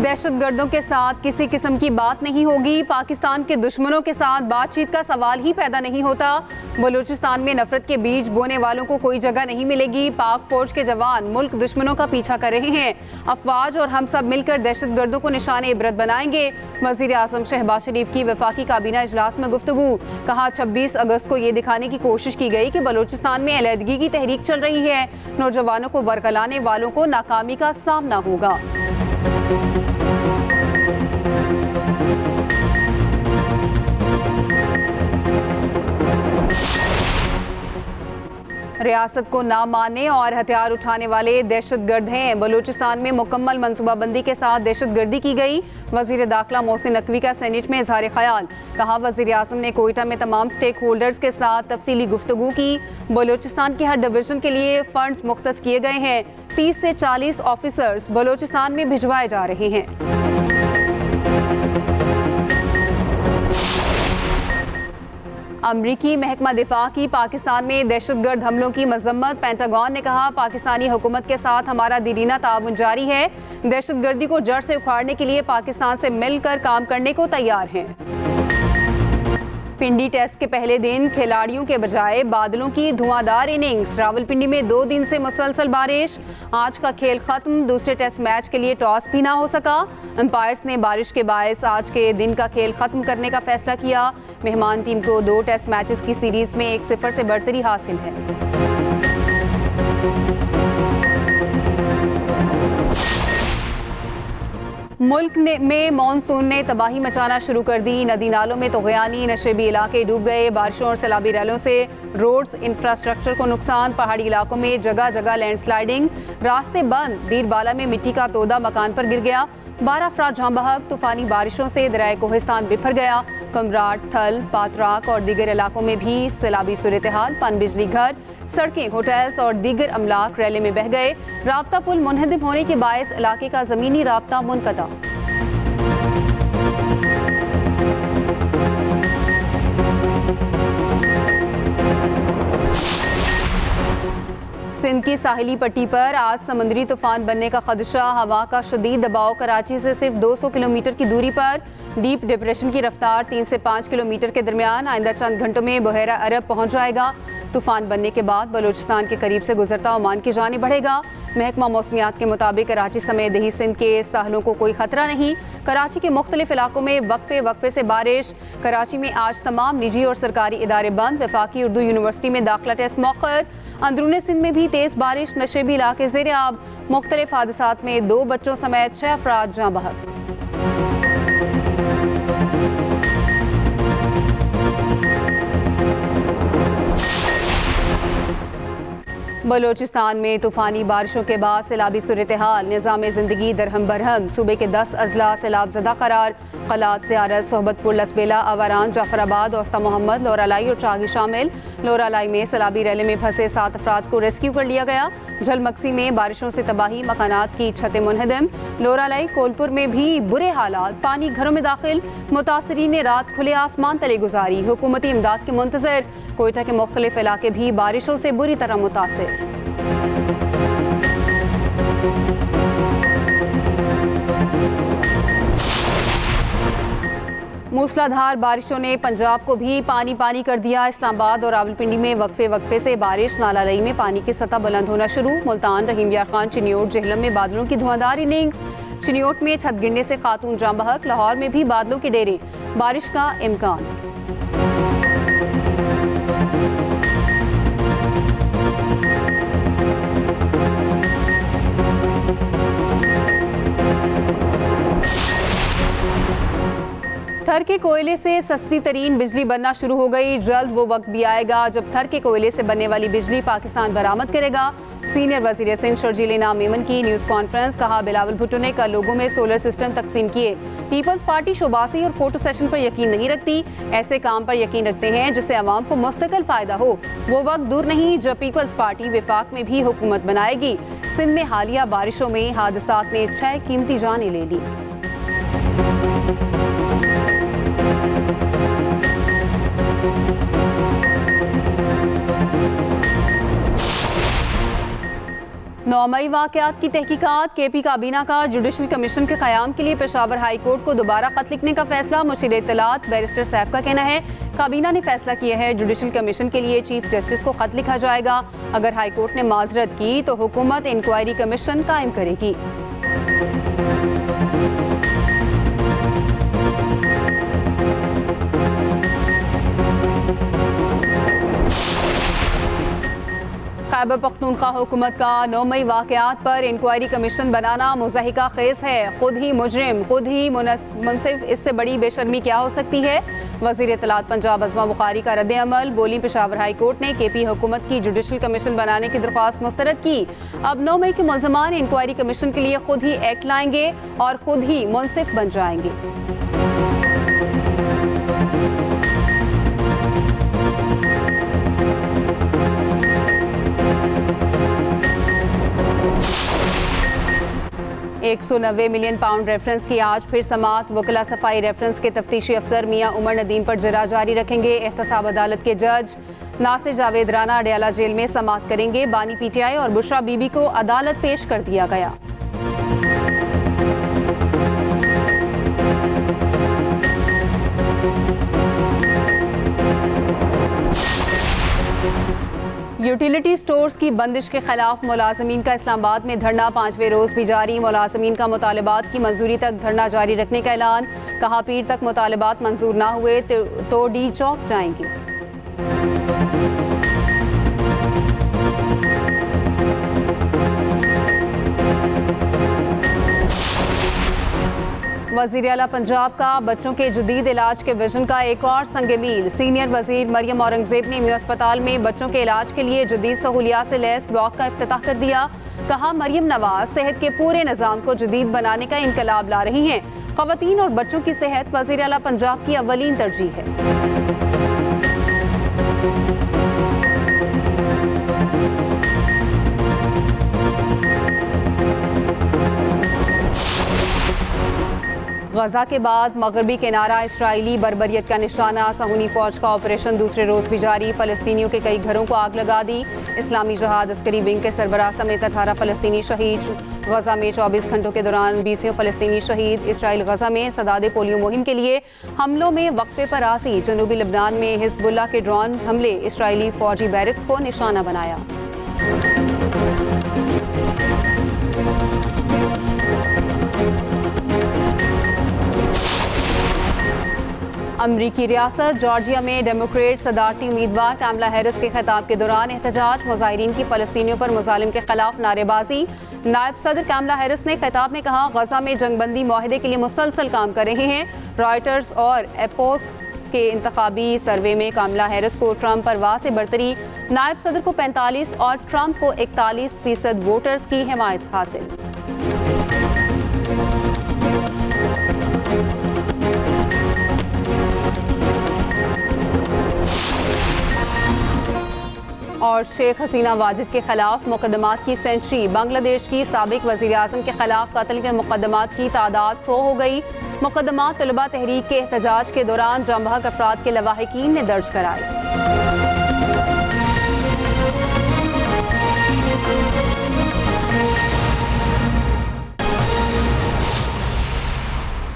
दहशतगर्दों के साथ किसी किस्म की बात नहीं होगी। पाकिस्तान के दुश्मनों के साथ बातचीत का सवाल ही पैदा नहीं होता। बलूचिस्तान में नफरत के बीज बोने वालों को कोई जगह नहीं मिलेगी। पाक फौज के जवान मुल्क दुश्मनों का पीछा कर रहे हैं। अफवाज और हम सब मिलकर दहशतगर्दों को निशाने इबरत बनाएंगे। वजीर आजम शहबाज शरीफ की वफाकी काबीना इजलास में गुफ्तगू। कहा 26 अगस्त को ये दिखाने की कोशिश की गई कि बलूचिस्तान में अलहदगी की तहरीक चल रही है। नौजवानों को वरगलाने वालों को नाकामी का सामना होगा। रियासत को ना मानने और हथियार उठाने वाले दहशतगर्द हैं। बलूचिस्तान में मुकम्मल मनसूबाबंदी के साथ दहशतगर्दी की गई। वजीर दाखिला मोहसिन नकवी का सेनेट में इजहार ख्याल। कहा वजीर आजम ने कोयटा में तमाम स्टेक होल्डर्स के साथ तफसीली गुफ्तगू की। बलूचिस्तान के हर डिवीजन के लिए फंड्स मुख्तस किए गए हैं। 30 से 40 ऑफिसर्स बलूचिस्तान में भिजवाए जा रहे हैं। अमरीकी महकमा दिफा की पाकिस्तान में दहशतगर्द हमलों की मजम्मत। पेंटागन ने कहा पाकिस्तानी हुकूमत के साथ हमारा दीरीना ताउन जारी है। दहशतगर्दी को जड़ से उखाड़ने के लिए पाकिस्तान से मिलकर काम करने को तैयार हैं। पिंडी टेस्ट के पहले दिन खिलाड़ियों के बजाय बादलों की धुआंधार इनिंग्स। रावलपिंडी में 2 दिन से मुसलसल बारिश। आज का खेल खत्म। दूसरे टेस्ट मैच के लिए टॉस भी ना हो सका। अंपायर्स ने बारिश के बायस आज के दिन का खेल खत्म करने का फैसला किया। मेहमान टीम को 2 टेस्ट मैचेस की सीरीज में 1-0 से बढ़तरी हासिल है। मुल्क में मानसून ने तबाही मचाना शुरू कर दी। नदी नालों में तोगयानी, नशेबी इलाके डूब गए। बारिशों और सैलाबी रैलों से रोड्स इंफ्रास्ट्रक्चर को नुकसान। पहाड़ी इलाकों में जगह जगह लैंडस्लाइडिंग, रास्ते बंद। दीरबाला में मिट्टी का तोदा मकान पर गिर गया। 12 अफराद जाँ बहक। तूफानी बारिशों से दरियाए कोहिस्तान बिफर गया। कमराट, थल, पातराक और दीगर इलाकों में भी सैलाबी सूरत हाल। पन बिजली घर, सड़कें, होटल्स और दीगर अमलाक रैले में बह गए। राब्ता पुल मुनहदिम होने के बायस इलाके का जमीनी राब्ता मुनक़ता। सिंध की साहिली पट्टी पर आज समुद्री तूफान बनने का खदशा। हवा का शदीद दबाव कराची से सिर्फ 200 किलोमीटर की दूरी पर। डीप डिप्रेशन की रफ्तार 3 से 5 किलोमीटर के दरमियान। आइंदा चंद घंटों में बहेरा अरब पहुंच जाएगा। तूफान बनने के बाद बलूचिस्तान के करीब से गुजरता ओमान की जानिब बढ़ेगा। महकमा मौसमियात के मुताबिक कराची समेत दही सिंध के साहलों को कोई खतरा नहीं। कराची के मुख्तलिफ इलाकों में वक्फे से बारिश। कराची में आज तमाम निजी और सरकारी इदारे बंद। वफाकी उर्दू यूनिवर्सिटी में दाखिला टेस्ट मौखर। अंदरूनी सिंध में भी तेज बारिश। नशेबी इलाके ज़ेर आब। मुख्तलिफ हादसात में 2 बच्चों समेत 6 अफराद जाँ बहक। बलूचिस्तान में तूफानी बारिशों के बाद सैलाबी सूरत हाल। निज़ाम ज़िंदगी दरहम बरहम। सूबे के 10 अजला सैलाब ज़दा करार। कलात, ज़ियारत, सोहबतपुर, लसबेला, अवारान, जाफराबाद, औस्ता मोहम्मद, लोरालाई और चागी शामिल। लोरालाई में सैलाबी रैले में फंसे 7 अफराद को रेस्क्यू कर लिया गया। झलमक्सी में बारिशों से तबाही, मकानात की छतें मुनहदम। लोरालाई कोलपुर में भी बुरे हालात। पानी घरों में दाखिल। मुतासरीन ने रात खुले आसमान तले गुजारी। हुकूमती इमदाद के मुंतज़िर। कोयटा के मुख्तलिफ इलाके भी बारिशों से बुरी तरह मुतासिर। मूसलाधार बारिशों ने पंजाब को भी पानी पानी कर दिया। इस्लामाबाद और रावलपिंडी में वक्फे से बारिश। नालालई में पानी की सतह बुलंद होना शुरू। मुल्तान, रहीम यार खान, चिनियोट, जेहलम में बादलों की धुआंधार इनिंग्स। चिनियोट में छत गिरने से खातून जाँ बहक। लाहौर में भी बादलों के डेरे। बारिश का इम्कान। थर के कोयले से सस्ती तरीन बिजली बनना शुरू हो गई। जल्द वो वक्त भी आएगा जब थर के कोयले से बनने वाली बिजली पाकिस्तान बरामद करेगा। सीनियर वजीर सिंध शर्जील इनाम मेमन की न्यूज़ कॉन्फ्रेंस। कहा बिलावल भुट्टो ने कल लोगों में सोलर सिस्टम तकसीम किए। पीपल्स पार्टी शोबासी और फोटो सेशन पर यकीन नहीं रखती। ऐसे काम पर यकीन रखते हैं जिससे आवाम को मुस्तकिल फायदा हो। वो वक्त दूर नहीं जब पीपल्स पार्टी विफाक में भी हुकूमत बनाएगी। सिंध में हालिया बारिशों में हादसात ने 6 कीमती जानें ले ली। 9 मई वाक़यात की तहकीकात। KP काबीना का जुडिशल कमीशन के क़याम के लिए पेशावर हाई कोर्ट को दोबारा खत लिखने का फैसला। मुशीर इत्तलात बैरिस्टर सैफ का कहना है काबीना ने फैसला किया है जुडिशल कमीशन के लिए चीफ जस्टिस को खत लिखा जाएगा। अगर हाई कोर्ट ने माजरत की तो हुकूमत इंक्वायरी कमीशन कायम करेगी। खैबर पख्तूनख्वा हुकूमत का 9 मई वाक़यात पर इंक्वायरी कमीशन बनाना मुज़ाहिका खेज़ है। खुद ही मुजरिम, खुद ही मुनसिफ, इससे बड़ी बेशर्मी क्या हो सकती है। वज़ीर इत्तलात पंजाब अज़मा बुखारी का रद्द अमल। बोली पेशावर हाई कोर्ट ने KP हुकूमत की जुडिशल कमीशन बनाने की दरख्वास्त मुस्तरद की। अब 9 मई के मुल्ज़मान इंक्वायरी कमीशन के लिए खुद ही एक्ट लाएंगे और खुद ही मुनसिफ बन जाएंगे। £190 मिलियन रेफरेंस की आज फिर समात। वकला सफाई रेफरेंस के तफ्तीशी अफसर मियां उमर नदीम पर जरा जारी रखेंगे। एहतसाब अदालत के जज नासिर जावेद राना अडयाला जेल में समात करेंगे। बानी PTI और बुशरा बीबी को अदालत पेश कर दिया गया। यूटिलिटी स्टोर्स की बंदिश के खिलाफ मुलाजमीन का इस्लामाबाद में धरना 5वें रोज भी जारी। मुलाजमीन का मुतालबात की मंजूरी तक धरना जारी रखने का ऐलान। कहा पीर तक मुतालबात मंजूर ना हुए तो D चौक जाएंगी। वज़ीर आला पंजाब का बच्चों के जदीद इलाज के विजन का एक और संग मील। सीनियर वजीर मरियम औरंगजेब ने म्यू अस्पताल में बच्चों के इलाज के लिए जदीद सहूलियात से लैस ब्लॉक का इफ्तिताह कर दिया। कहा मरियम नवाज सेहत के पूरे निज़ाम को जदीद बनाने का इनकलाब ला रही हैं। ख़वातीन और बच्चों की सेहत वज़ीर आला पंजाब की अव्वलीन तरजीह है। गजा के बाद मगरबी किनारा इसराइली बर्बरियत का निशाना। सहूनी फौज का ऑपरेशन दूसरे रोज भी जारी। फलस्तीनियों के कई घरों को आग लगा दी। इस्लामी जहाद अस्करी विंग के सरबराह समेत 18 फलस्तीनी शहीद। गजा में 24 घंटों के दौरान 20 फलस्तीनी शहीद। इसराइल गजा में सदादे पोलियो मुहिम के लिए हमलों में वक्फे पर आसी। जनूबी लबनान में हिजबुल्लाह के ड्रोन हमले इसराइली फौजी बैरक्स को निशाना बनाया। अमरीकी रियासत जॉर्जिया में डेमोक्रेट सदारती उम्मीदवार कामला हैरिस के खिताब के दौरान एहतजाज। मुजाहिरीन की फलस्तीनियों पर मुजालिम के खिलाफ नारेबाजी। नायब सदर कामला हैरिस ने खिताब में कहा गजा में जंगबंदी मुआहदे के लिए मुसलसल काम कर रहे हैं। रॉयटर्स और एपोस के इंतखाबी सर्वे में कामला हैरिस को ट्रंप पर वाह से बरतरी। नायब सदर को 45 और ट्रंप को 41% वोटर्स की हिमायत हासिल। और शेख हसीना वाजिद के खिलाफ मुकदमात की सेंचुरी। बांग्लादेश की साबिक वज़ीर आज़म के खिलाफ कत्ल के मुकदमात की तादाद 100 हो गई। मुकदमात तलबा तहरीक के एहतजाज के दौरान जंबहक अफराद के लवाहिकीन ने दर्ज कराए।